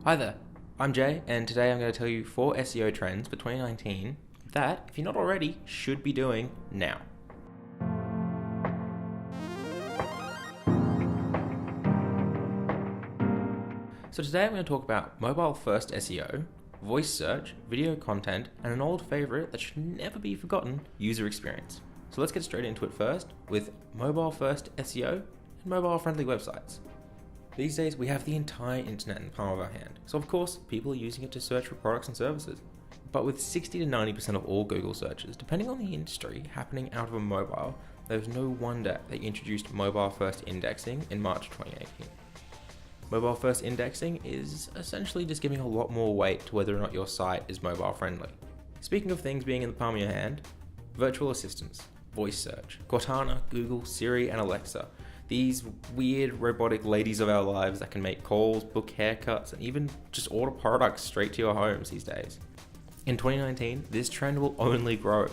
Hi there, I'm Jay, and today I'm going to tell you 4 SEO trends for 2019 that, if you're not already, should be doing now. So today I'm going to talk about Mobile First SEO, voice search, video content, and an old favorite that should never be forgotten, user experience. So let's get straight into it first with Mobile First SEO and mobile-friendly websites. These days, we have the entire internet in the palm of our hand, so of course, people are using it to search for products and services. But with 60 to 90% of all Google searches, depending on the industry, happening out of a mobile, there's no wonder they introduced mobile first indexing in March 2018. Mobile first indexing is essentially just giving a lot more weight to whether or not your site is mobile friendly. Speaking of things being in the palm of your hand, virtual assistants, voice search, Cortana, Google, Siri, and Alexa. These weird robotic ladies of our lives that can make calls, book haircuts, and even just order products straight to your homes these days. In 2019, this trend will only grow.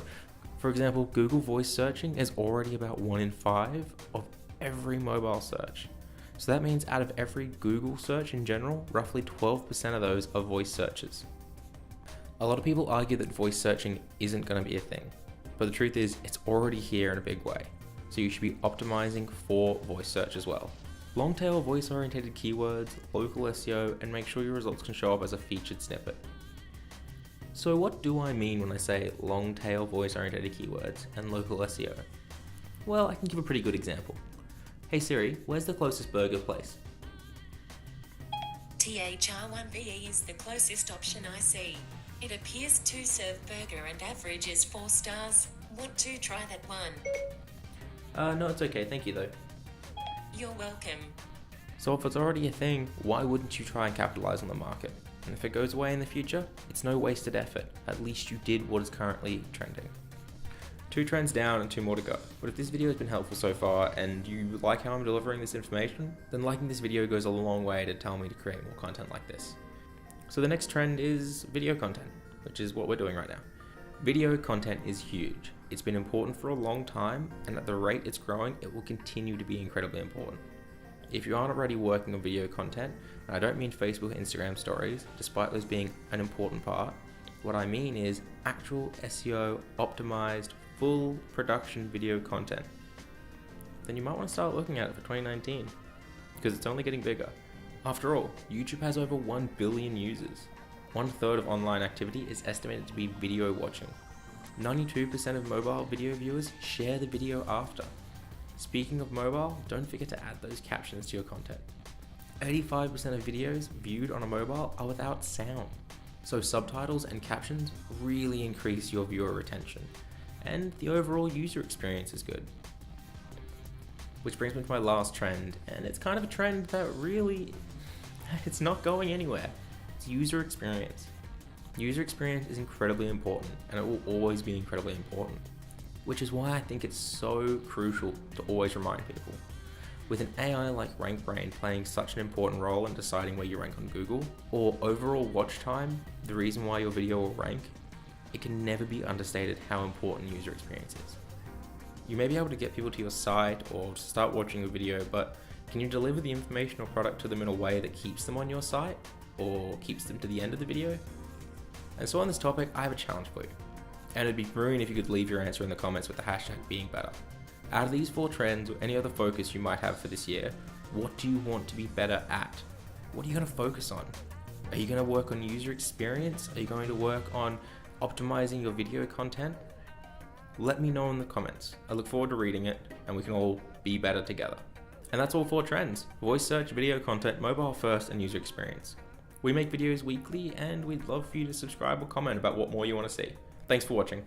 For example, Google voice searching is already about 1 in 5 of every mobile search. So that means out of every Google search in general, roughly 12% of those are voice searches. A lot of people argue that voice searching isn't going to be a thing, but the truth is it's already here in a big way. So you should be optimizing for voice search as well. Long tail voice oriented keywords, local SEO, and make sure your results can show up as a featured snippet. So what do I mean when I say long tail voice oriented keywords and local SEO? Well, I can give a pretty good example. Hey Siri, where's the closest burger place? THR1VE is the closest option I see. It appears to serve burger and average is 4 stars. Want to try that one? No, it's okay, thank you though. You're welcome. So if it's already a thing, why wouldn't you try and capitalize on the market? And if it goes away in the future, it's no wasted effort. At least you did what is currently trending. 2 trends down and 2 more to go. But if this video has been helpful so far and you like how I'm delivering this information, then liking this video goes a long way to tell me to create more content like this. So the next trend is video content, which is what we're doing right now. Video content is huge. It's been important for a long time, and at the rate it's growing, it will continue to be incredibly important. If you aren't already working on video content, and I don't mean Facebook and Instagram stories, despite those being an important part, what I mean is actual SEO optimized, full production video content, then you might want to start looking at it for 2019, because it's only getting bigger. After all, YouTube has over 1 billion users. 1/3 of online activity is estimated to be video watching. 92% of mobile video viewers share the video after. Speaking of mobile, don't forget to add those captions to your content. 85% of videos viewed on a mobile are without sound, so subtitles and captions really increase your viewer retention, and the overall user experience is good. Which brings me to my last trend, and it's kind of a trend that really, it's not going anywhere. It's user experience. User experience is incredibly important, and it will always be incredibly important, which is why I think it's so crucial to always remind people. With an AI like RankBrain playing such an important role in deciding where you rank on Google, or overall watch time, the reason why your video will rank, it can never be understated how important user experience is. You may be able to get people to your site or to start watching a video, but can you deliver the information or product to them in a way that keeps them on your site, or keeps them to the end of the video? And so on this topic, I have a challenge for you. And it'd be brilliant if you could leave your answer in the comments with the hashtag #beingbetter. Out of these 4 trends or any other focus you might have for this year, what do you want to be better at? What are you going to focus on? Are you going to work on user experience? Are you going to work on optimizing your video content? Let me know in the comments. I look forward to reading it, and we can all be better together. And that's all 4 trends: voice search, video content, mobile first, and user experience. We make videos weekly, and we'd love for you to subscribe or comment about what more you want to see. Thanks for watching.